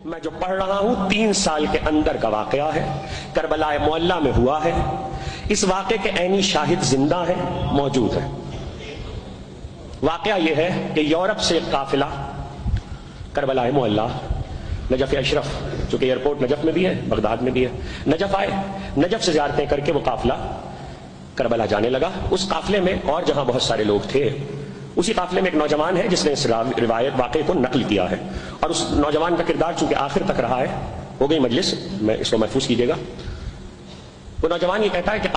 میں جو پڑھ رہا ہوں 3 سال کے اندر کا واقعہ ہے، کربلا معلیٰ میں ہوا ہے۔ اس واقعے کے عینی شاہد زندہ ہیں، موجود ہیں۔ واقعہ یہ ہے کہ یورپ سے ایک قافلہ کربلا معلیٰ، نجف اشرف جو کہ ایئرپورٹ نجف میں بھی ہے، بغداد میں بھی ہے، نجف آئے، نجف سے زیارتیں کر کے وہ قافلہ کربلا جانے لگا۔ اس قافلے میں اور جہاں بہت سارے لوگ تھے، اسی قافلے میں ایک نوجوان ہے جس نے اس روایت واقعے کو نقل کیا ہے، اور اس نوجوان کا کردار چونکہ آخر تک رہا ہے۔ ہو گئی مجلس، میں اس کو محفوظ کیجیے گا۔ وہ نوجوان یہ کہتا ہے کہ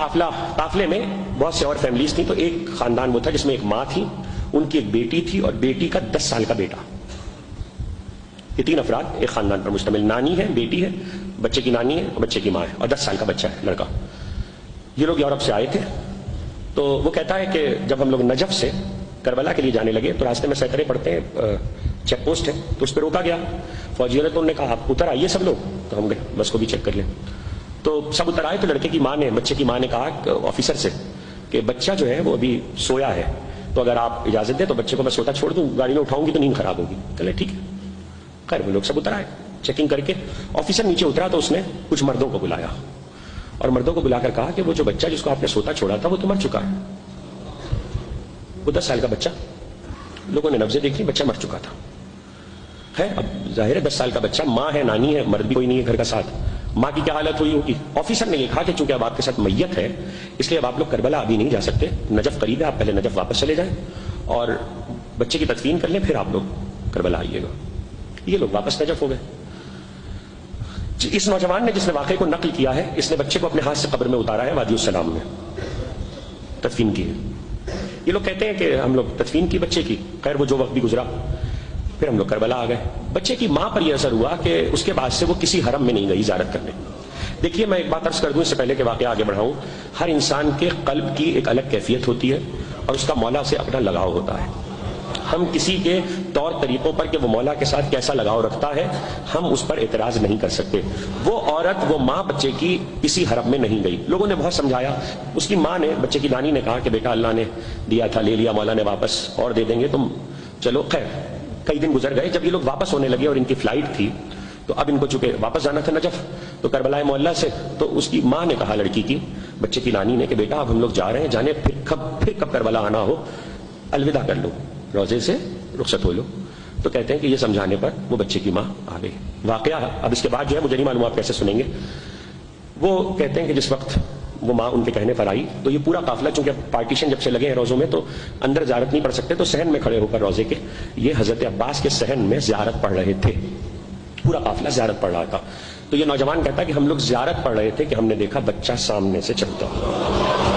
قافلے میں بہت سے اور فیملیز تھیں، تو ایک خاندان وہ تھا جس میں ایک ماں تھی، ان کی ایک بیٹی تھی اور بیٹی کا 10 سال کا بیٹا۔ یہ 3 افراد ایک خاندان پر مشتمل، نانی ہے، بیٹی ہے، بچے کی نانی ہے اور بچے کی ماں ہے، اور 10 سال کا بچہ ہے، لڑکا۔ یہ لوگ یورپ سے آئے تھے۔ تو وہ کہتا ہے کہ جب ہم لوگ نجف سے کربلا کے لیے جانے لگے تو راستے میں سیکڑے پڑتے ہیں، چیک پوسٹ ہے، تو اس پہ روکا گیا فوجیوں نے۔ تو انہوں نے کہا آپ اتر آئیے سب لوگ، تو ہم گئے بس کو بھی چیک کر لیں۔ تو سب اتر آئے تو لڑکے کی ماں نے، بچے کی ماں نے کہا آفیسر سے کہ بچہ جو ہے وہ ابھی سویا ہے، تو اگر آپ اجازت دیں تو بچے کو میں سوتا چھوڑ دوں، گاڑی میں اٹھاؤں گی تو نیند خراب ہوگی۔ کہلے ٹھیک ہے۔ خیر وہ لوگ سب اتر آئے چیکنگ کر کے۔ آفیسر نیچے اترا تو اس نے کچھ مردوں کو بلایا اور مردوں کو بلا کر کہا کہ وہ جو بچہ جس کو آپ نے سوتا چھوڑا تھا وہ تو مر چکا ہے۔ وہ 10 سال کا بچہ، لوگوں نے نبضیں دیکھی، بچہ مر چکا تھا۔ خیر اب ظاہر ہے 10 سال کا بچہ، ماں ہے، نانی ہے، مرد بھی کوئی نہیں ہے گھر کا ساتھ، ماں کی کیا حالت ہوئی ہوگی۔ آفیسر نے یہ کہا کہ چونکہ اب آپ کے ساتھ میت ہے اس لیے اب آپ لوگ کربلا ابھی نہیں جا سکتے، نجف قریب ہے، آپ پہلے نجف واپس چلے جائیں اور بچے کی تدفین کر لیں، پھر آپ لوگ کربلا آئیے گا۔ یہ لوگ واپس نجف ہو گئے۔ اس نوجوان نے جس نے واقعے کو نقل کیا ہے، اس نے بچے کو اپنے ہاتھ سے قبر میں اتارا ہے، وادی السلام میں تدفین کی ہے۔ یہ لوگ کہتے ہیں کہ ہم لوگ تدفین کی بچے کی، خیر وہ جو وقت بھی گزرا، پھر ہم لوگ کربلا آ گئے۔ بچے کی ماں پر یہ اثر ہوا کہ اس کے بعد سے وہ کسی حرم میں نہیں گئی زیارت کرنے۔ دیکھیے میں ایک بات عرض کر دوں اس سے پہلے کہ واقعہ آگے بڑھاؤں، ہر انسان کے قلب کی ایک الگ کیفیت ہوتی ہے اور اس کا مولا سے اپنا لگاؤ ہوتا ہے۔ ہم کسی کے طور طریقوں پر کہ وہ مولا کے ساتھ کیسا لگاؤ رکھتا ہے ہم اس پر اعتراض نہیں کر سکتے۔ وہ عورت، وہ ماں بچے کی کسی حرم میں نہیں گئی، لوگوں نے بہت سمجھایا، اس کی ماں نے، بچے کی نانی نے کہا کہ بیٹا اللہ نے دیا تھا، لے لیا مولا نے واپس، اور دے دیں گے تم چلو۔ خیر کئی دن گزر گئے، جب یہ لوگ واپس ہونے لگے اور ان کی فلائٹ تھی تو اب ان کو چونکہ واپس جانا تھا نجف، تو کربلا معلیٰ سے، تو اس کی ماں نے کہا لڑکی کی، بچے کی نانی نے کہ بیٹا اب ہم لوگ جا رہے ہیں، جانے پھر کب کربلا آنا ہو الوداع کر لو، روزے سے رخصت ہو لو۔ تو کہتے ہیں کہ یہ سمجھانے پر وہ بچے کی ماں آ گئی۔ واقعہ اب اس کے بعد جو ہے مجھے نہیں معلوم آپ کیسے سنیں گے۔ وہ کہتے ہیں کہ جس وقت وہ ماں ان کے کہنے پر آئی تو یہ پورا قافلہ، چونکہ پارٹیشن جب سے لگے ہیں روزوں میں تو اندر زیارت نہیں پڑھ سکتے، تو صحن میں کھڑے ہو کر روزے کے یہ حضرت عباس کے صحن میں زیارت پڑھ رہے تھے، پورا قافلہ زیارت پڑھ رہا تھا۔ تو یہ نوجوان کہتا ہے کہ ہم لوگ زیارت پڑھ رہے تھے کہ ہم نے دیکھا بچہ سامنے سے چلتا ہوا۔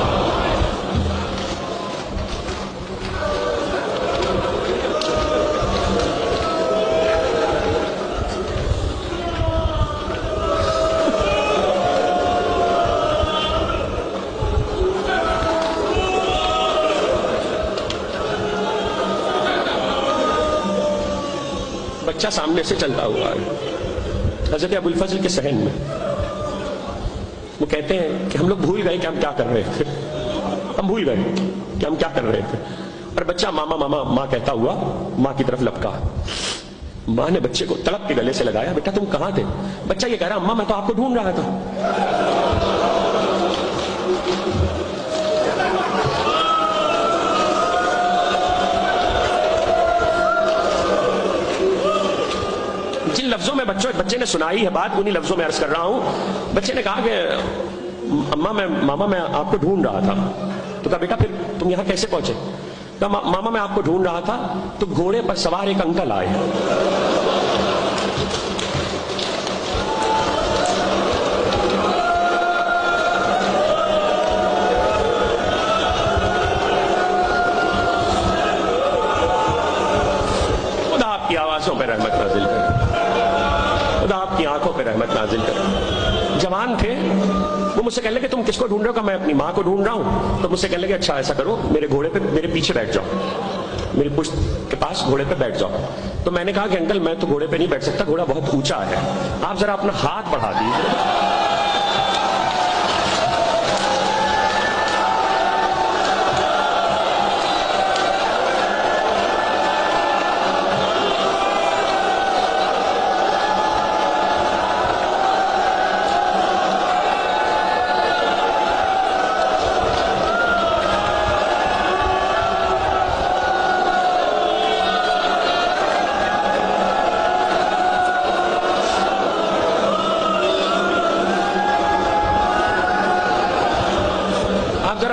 بچہ سامنے سے چلتا ہوا ہے حضرت ابو الفضل کے صحن میں۔ وہ کہتے ہیں کہ ہم لوگ بھول گئے کہ ہم کیا کر رہے تھے، ہم بھول گئے کہ ہم کیا کر رہے تھے، اور بچہ ماما ماما ماں کہتا ہوا ماں کی طرف لپکا۔ ماں نے بچے کو تڑپ کے گلے سے لگایا، بیٹا تم کہاں تھے؟ بچہ یہ کہہ رہا اماں میں تو آپ کو ڈھونڈ رہا تھا۔ جن لفظوں میں بچے نے سنائی ہے بات، انہی لفظوں میں عرض کر رہا ہوں۔ بچے نے کہا کہ ماما میں آپ کو ڈھونڈ رہا تھا۔ تو کہا بیٹا پھر تم یہاں کیسے پہنچے؟ کہا ماما میں آپ کو ڈھونڈ رہا تھا تو گھوڑے پر سوار ایک انکل آئے۔ خدا آپ کی آوازوں پہ رحمت نازل کرے، خدا آپ کی آنکھوں پہ رحمت نازل کرے۔ جوان تھے، وہ مجھ سے کہنے لگے تم کس کو ڈھونڈ رہے ہو؟ کہ میں اپنی ماں کو ڈھونڈ رہا ہوں۔ تو مجھ سے کہنے لگے اچھا ایسا کرو، میرے گھوڑے پہ میرے پیچھے بیٹھ جاؤ، میری پشت کے پاس گھوڑے پہ بیٹھ جاؤ۔ تو میں نے کہا کہ انکل میں تو گھوڑے پہ نہیں بیٹھ سکتا، گھوڑا بہت اونچا ہے، آپ ذرا اپنا ہاتھ بڑھا دیجیے۔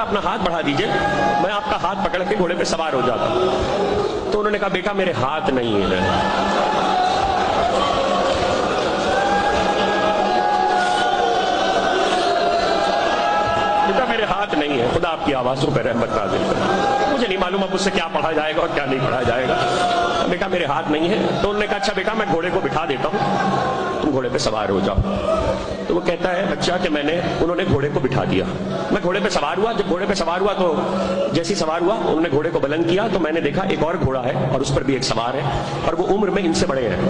ذرا اپنا ہاتھ بڑھا دیجئے، میں آپ کا ہاتھ پکڑ کے گھوڑے پہ سوار ہو جاتا ہوں۔ تو انہوں نے کہا بیٹا میرے ہاتھ نہیں ہے، بیٹا میرے ہاتھ نہیں ہے، خدا آپ کی آوازوں پہ رحمت نازل کرے۔ مجھے نہیں معلوم اب اس سے کیا پڑھا جائے گا اور کیا نہیں پڑھا جائے گا۔ بیٹا میرے ہاتھ نہیں ہے۔ تو انہوں نے کہا اچھا بیٹا میں گھوڑے کو بٹھا دیتا ہوں، تم گھوڑے پہ سوار ہو جاؤ۔ تو وہ کہتا ہے بچہ کہ انہوں نے گھوڑے کو بٹھا دیا، میں گھوڑے پہ سوار ہوا۔ جب گھوڑے پہ سوار ہوا تو جیسی سوار ہوا انہوں نے گھوڑے کو بلند کیا تو میں نے دیکھا ایک اور گھوڑا ہے اور اس پر بھی ایک سوار ہے اور وہ عمر میں ان سے بڑے ہیں۔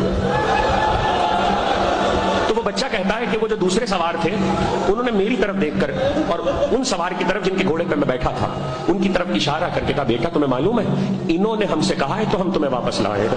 تو وہ بچہ کہتا ہے کہ وہ جو دوسرے سوار تھے انہوں نے میری طرف دیکھ کر اور ان سوار کی طرف جن کے گھوڑے پہ میں بیٹھا تھا ان کی طرف اشارہ کر کے کہا بیٹا تمہیں معلوم ہے انہوں نے ہم سے کہا ہے تو ہم تمہیں واپس لائے۔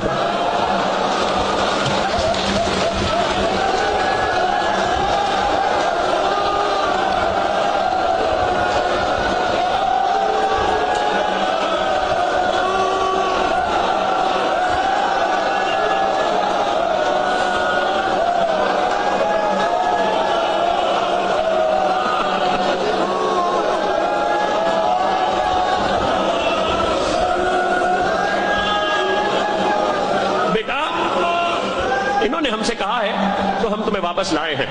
انہوں نے ہم سے کہا ہے تو ہم تمہیں واپس لائے ہیں۔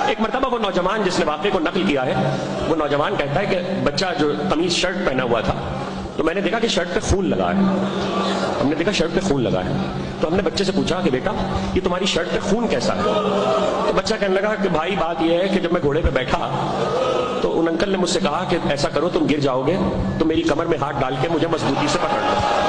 ایک مرتبہ وہ نوجوان جس نے واقعے کو نقل کیا ہے وہ نوجوان کہتا ہے کہ بچہ جو قمیض شرٹ پہنا ہوا تھا تو میں نے دیکھا کہ شرٹ پہ خون لگا ہے، ہم نے دیکھا شرٹ پہ خون لگا ہے تو ہم نے بچے سے پوچھا کہ بیٹا یہ تمہاری شرٹ پہ خون کیسا ہے؟ تو بچہ کہنے لگا کہ بھائی بات یہ ہے کہ جب میں گھوڑے پہ بیٹھا تو ان انکل نے مجھ سے کہا کہ ایسا کرو تم گر جاؤ گے تو میری کمر میں ہاتھ ڈال کے مجھے مضبوطی سے پکڑ لو۔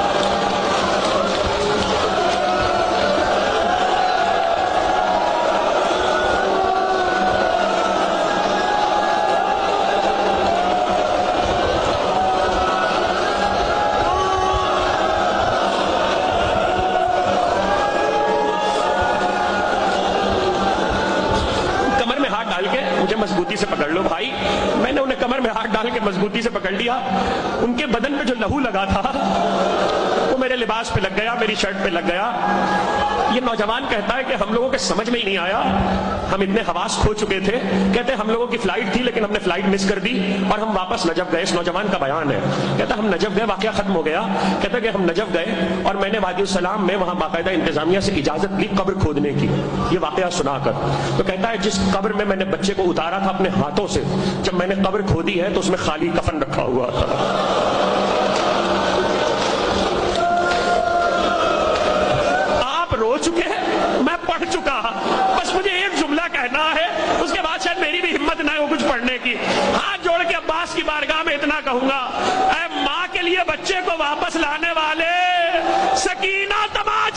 مجھے مضبوطی سے پکڑ لو بھائی۔ میں نے انہیں کمر میں ہاتھ ڈال کے مضبوطی سے پکڑ لیا، ان کے بدن پہ جو لہو لگا تھا وہ میرے لباس پہ لگ گیا، میری شرٹ پہ لگ گیا۔ یہ نوجوان کہتا ہے کہ ہم لوگوں کے سمجھ میں ہی نہیں آیا، ہم اتنے حواس کھو چکے تھے، کہتے ہیں ہم لوگوں کی فلائٹ تھی لیکن ہم نے فلائٹ مس کر دی اور ہم واپس نجف گئے۔ اس نوجوان کا بیان ہے، کہتا ہم نجف گئے، واقعہ ختم ہو گیا، کہتا کہ ہم نجف گئے اور میں نے وادی السلام میں وہاں باقاعدہ انتظامیہ سے اجازت لی قبر کھودنے کی، یہ واقعہ سنا کر۔ تو کہتا ہے جس قبر میں نے بچے کو اتارا تھا اپنے ہاتھوں سے، جب میں نے قبر کھودی ہے تو اس میں خالی کفن رکھا ہوا تھا۔ آپ رو چکے ہیں، میں پڑھ چکا، بس مجھے ایک جملہ کہنا ہے، اس کے بعد شاید میری بھی ہمت نہ ہو کچھ پڑھنے کی۔ ہاتھ جوڑ کے عباس کی بارگاہ میں اتنا کہوں گا، اے ماں کے لیے بچے کو واپس لانے والے، سکینہ تماج